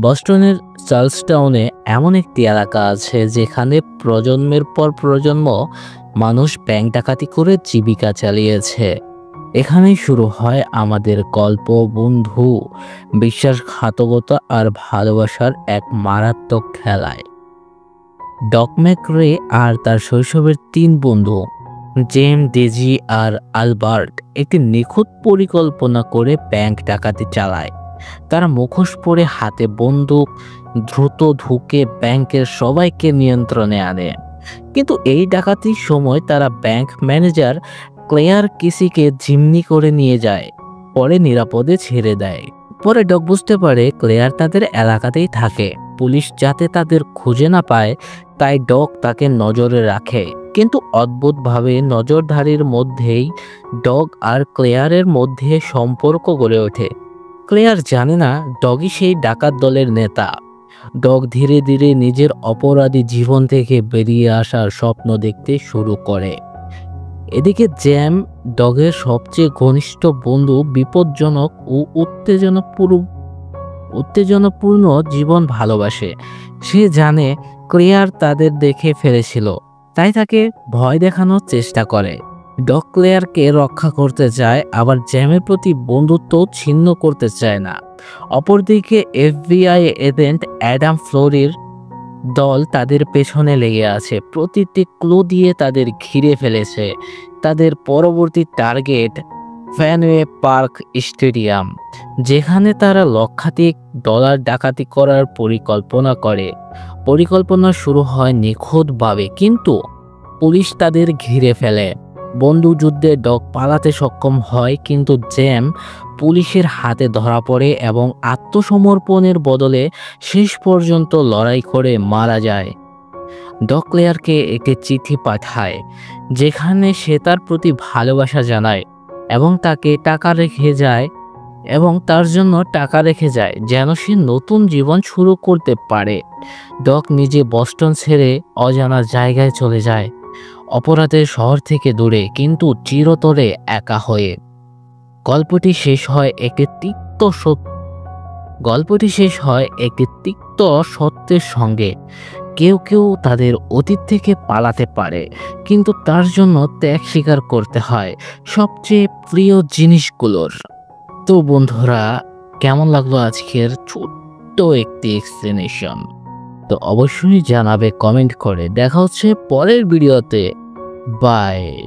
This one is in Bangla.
বস্টনের চার্লসটাউনে এমন একটি এলাকা আছে যেখানে প্রজন্মের পর প্রজন্ম মানুষ ব্যাংক ডাকাতি করে জীবিকা চালিয়েছে। এখানেই শুরু হয় আমাদের গল্প, বন্ধু, বিশ্বাসঘাতকতা আর ভালোবাসার এক মারাত্মক খেলায়। ডক ম্যাকরে আর তার শৈশবের তিন বন্ধু জেম, ডেজি আর আলবার্ট একটি নিখুঁত পরিকল্পনা করে ব্যাংক ডাকাতি চালায়। তারা মুখোশ পরে, হাতে বন্দুক, দ্রুত ঢুকে ব্যাংকের সবাইকে নিয়ন্ত্রণে আনে। কিন্তু এই ডাকাতির সময় তারা ব্যাংক ম্যানেজার ক্লেয়ার কিসিকে জিম্মি করে নিয়ে যায়, পরে নিরাপদে ছেড়ে দেয়। পরে ডগ বুঝতে পারে ক্লেয়ার তাদের এলাকাতেই থাকে। পুলিশ যাতে তাদের খুঁজে না পায় তাই ডগ তাকে নজরে রাখে। কিন্তু অদ্ভুতভাবে নজরদারির মধ্যেই ডগ আর ক্লেয়ারের মধ্যে সম্পর্ক গড়ে ওঠে। ক্লেয়ার জানে না ডগই সেই ডাকাত দলের নেতা। ডগ ধীরে ধীরে নিজের অপরাধী জীবন থেকে বেরিয়ে আসার স্বপ্ন দেখতে শুরু করে। এদিকে জ্যাম, ডগের সবচেয়ে ঘনিষ্ঠ বন্ধু, বিপজ্জনক ও উত্তেজনাপূর্ণ জীবন ভালোবাসে। সে জানে ক্লেয়ার তাদের দেখে ফেলেছিল, তাই তাকে ভয় দেখানোর চেষ্টা করে। ডগ ক্লেয়ারকে রক্ষা করতে চায়, আবার জ্যামের প্রতি বন্ধুত্ব ছিন্ন করতে চায় না। অপরদিকে এফবিআই এজেন্ট অ্যাডাম ফ্লোরির দল তাদের পেছনে লেগে আছে, প্রতিটি ক্লু দিয়ে তাদের ঘিরে ফেলেছে। তাদের পরবর্তী টার্গেট ফ্যানওয়ে পার্ক স্টেডিয়াম, যেখানে তারা লক্ষাধিক ডলার ডাকাতি করার পরিকল্পনা করে। পরিকল্পনা শুরু হয় নিখুঁতভাবে, কিন্তু পুলিশ তাদের ঘিরে ফেলে। বন্দুকযুদ্ধে ডগ পালাতে সক্ষম হয়, কিন্তু জ্যাম পুলিশের হাতে ধরা পড়ে এবং আত্মসমর্পণের বদলে শেষ পর্যন্ত লড়াই করে মারা যায়। ডগ ক্লেয়ারকে একটি চিঠি পাঠায় যেখানে সে তার প্রতি ভালোবাসা জানায় এবং তার জন্য টাকা রেখে যায় যেন সে নতুন জীবন শুরু করতে পারে। ডগ নিজে বস্টন ছেড়ে অজানা জায়গায় চলে যায়, অপরাধের শহর থেকে দূরে, কিন্তু চিরতরে একা হয়ে। গল্পটি শেষ হয় একটি তিক্ত সত্যের সঙ্গে। কেউ কেউ তাদের অতীত থেকে পালাতে পারে, কিন্তু তার জন্য ত্যাগ স্বীকার করতে হয় সবচেয়ে প্রিয় জিনিসগুলোর। তো বন্ধুরা, কেমন লাগলো আজকের ছোট্ট একটি এক্সপ্লেনেশন? তো অবশ্যই জানাবে কমেন্ট করে। দেখা হচ্ছে পরের ভিডিওতে। বাই।